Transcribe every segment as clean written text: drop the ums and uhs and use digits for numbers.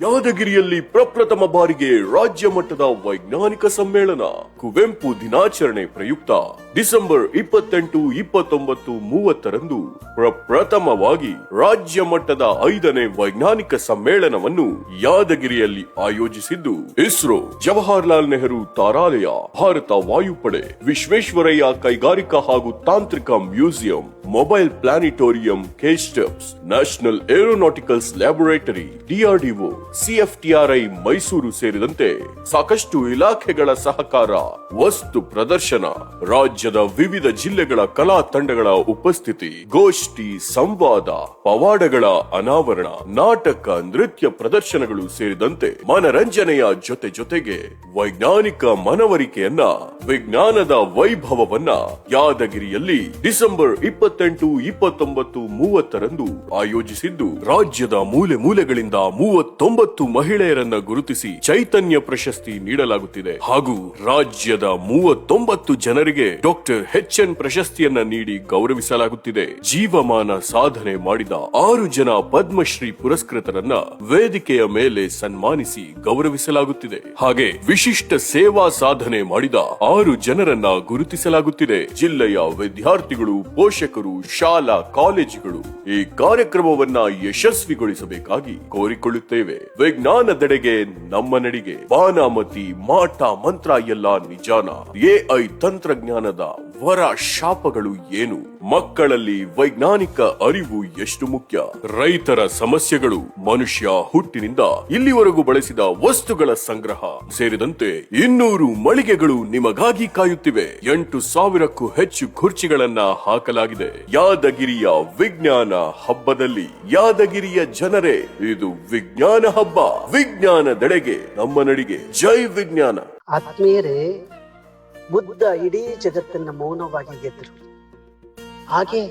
ಯಾದಗಿರಿಯಲ್ಲಿ ಪ್ರಪ್ರಥಮ ಬಾರಿಗೆ ರಾಜ್ಯ ಮಟ್ಟದ ವೈಜ್ಞಾನಿಕ ಸಮ್ಮೇಳನ ಕುವೆಂಪು ದಿನಾಚರಣೆ ಪ್ರಯುಕ್ತ ಡಿಸೆಂಬರ್ 28, 29, 30ರಂದು ಪ್ರಪ್ರಥಮವಾಗಿ ರಾಜ್ಯ ಮಟ್ಟದ 5ನೇ ವೈಜ್ಞಾನಿಕ ಸಮ್ಮೇಳನವನ್ನು ಯಾದಗಿರಿಯಲ್ಲಿ ಆಯೋಜಿಸಿದ್ದು ಇಸ್ರೋ, ಜವಾಹರಲಾಲ್ ನೆಹರು ತಾರಾಲಯ, ಭಾರತ ವಾಯುಪಡೆ, ವಿಶ್ವೇಶ್ವರಯ್ಯ ಕೈಗಾರಿಕಾ ಹಾಗೂ ತಾಂತ್ರಿಕ museum, mobile planetarium, KSTePS, national aeronauticals laboratory, DRDO, CFTRI Mysuru ಸೇರಿದಂತೆ ಸಾಕಷ್ಟು ಇಲಾಖೆಗಳ ಸಹಕಾರ, ವಸ್ತು ಪ್ರದರ್ಶನ, ರಾಜ್ಯದ ವಿವಿಧ ಜಿಲ್ಲೆಗಳ ಕಲಾ ತಂಡಗಳ ಉಪಸ್ಥಿತಿ, ಗೋಷ್ಠಿ, ಸಂವಾದ, ಪವಾಡಗಳ ಅನಾವರಣ, ನಾಟಕ, ನೃತ್ಯ ಪ್ರದರ್ಶನಗಳು ಸೇರಿದಂತೆ ಮನರಂಜನೆಯ ಜೊತೆಗೆ ವೈಜ್ಞಾನಿಕ ಮನವರಿಕೆಯನ್ನ, ವಿಜ್ಞಾನದ ವೈಭವವನ್ನ ಯಾದಗಿರಿಯಲ್ಲಿ ಡಿಸೆಂಬರ್ 28, 29, 30ರಂದು ಆಯೋಜಿಸಿದ್ದು ರಾಜ್ಯದ ಮೂಲೆ ಮೂಲೆಗಳಿಂದ 39 ಮಹಿಳೆಯರನ್ನ ಗುರುತಿಸಿ ಚೈತನ್ಯ ಪ್ರಶಸ್ತಿ ನೀಡಲಾಗುತ್ತಿದೆ ಹಾಗೂ ರಾಜ್ಯದ 39 ಜನರಿಗೆ ಡಾಕ್ಟರ್ HN ಪ್ರಶಸ್ತಿಯನ್ನ ನೀಡಿ ಗೌರವಿಸಲಾಗುತ್ತಿದೆ. ಜೀವಮಾನ ಸಾಧನೆ ಮಾಡಿದ 6 ಜನ ಪದ್ಮಶ್ರೀ ಪುರಸ್ಕೃತರನ್ನ ವೇದಿಕೆಯ ಮೇಲೆ ಸನ್ಮಾನಿಸಿ ಗೌರವಿಸಲಾಗುತ್ತಿದೆ. ಹಾಗೆ ವಿಶಿಷ್ಟ ಸೇವಾ ಸಾಧನೆ ಮಾಡಿದ 6 ಜನರನ್ನ ಗುರುತಿಸಲಾಗುತ್ತಿದೆ. ಜಿಲ್ಲೆಯ ವಿದ್ಯಾರ್ಥಿಗಳು, ಪೋಷಕರು, ಶಾಲಾ ಕಾಲೇಜುಗಳು ಈ ಕಾರ್ಯಕ್ರಮವನ್ನ ಯಶಸ್ವಿಗೊಳಿಸಬೇಕಾಗಿ ಕೋರಿಕೊಳ್ಳುತ್ತೇವೆ. ವಿಜ್ಞಾನದೆಡೆಗೆ ನಮ್ಮ ನಡಿಗೆ. ಬಾನಾಮತಿ, ಮಾಟ, ಮಂತ್ರ ಎಲ್ಲ ನಿಜಾನ? AI ತಂತ್ರಜ್ಞಾನದ ವರ ಶಾಪಗಳು ಏನು? ಮಕ್ಕಳಲ್ಲಿ ವೈಜ್ಞಾನಿಕ ಅರಿವು ಎಷ್ಟು ಮುಖ್ಯ? ರೈತರ ಸಮಸ್ಯೆಗಳು, ಮನುಷ್ಯ ಹುಟ್ಟಿನಿಂದ ಇಲ್ಲಿವರೆಗೂ ಬಳಸಿದ ವಸ್ತುಗಳ ಸಂಗ್ರಹ ಸೇರಿದಂತೆ 200 ಮಳಿಗೆಗಳು ನಿಮಗಾಗಿ ಕಾಯುತ್ತಿವೆ. 8,000ಕ್ಕೂ ಹೆಚ್ಚು ಕುರ್ಚಿಗಳನ್ನ ಹಾಕಲಾಗಿದೆ. ಯಾದಗಿರಿಯ ವಿಜ್ಞಾನ ಹಬ್ಬದಲ್ಲಿ ಯಾದಗಿರಿಯ ಜನರೇ ಇದು ವಿಜ್ಞಾನ ಹಬ್ಬ. ವಿಜ್ಞಾನದೆಡೆಗೆ ನಮ್ಮ ನಡಿಗೆ. ಜೈ ವಿಜ್ಞಾನ. ಆತ್ಮೀಯರೇ, ಬುದ್ಧ ಇಡೀ ಜಗತ್ತನ್ನ ಮೌನವಾಗಿ ಗೆದ್ರು. ಹಾಗೆ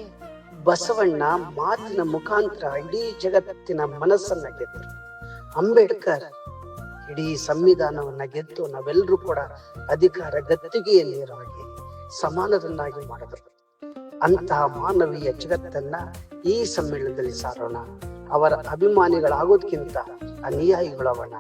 ಬಸವಣ್ಣ ಮಾತಿನ ಮುಖಾಂತರ ಇಡೀ ಜಗತ್ತಿನ ಮನಸ್ಸನ್ನ ಗೆದ್ರು. ಅಂಬೇಡ್ಕರ್ ಇಡೀ ಸಂವಿಧಾನವನ್ನ ಗೆದ್ದು ನಾವೆಲ್ಲರೂ ಕೂಡ ಅಧಿಕಾರ ಗದ್ದುಗೆಯಲ್ಲಿರೋ ಹಾಗೆ ಸಮಾನರನ್ನಾಗಿ ಮಾಡಿದ್ರು. ಅಂತಹ ಮಾನವೀಯ ಜಗತ್ತನ್ನ ಈ ಸಮ್ಮೇಳನದಲ್ಲಿ ಸಾರೋಣ. ಅವರ ಅಭಿಮಾನಿಗಳಾಗೋದ್ಕಿಂತ ಅನುಯಾಯಿಗಳವನ್ನ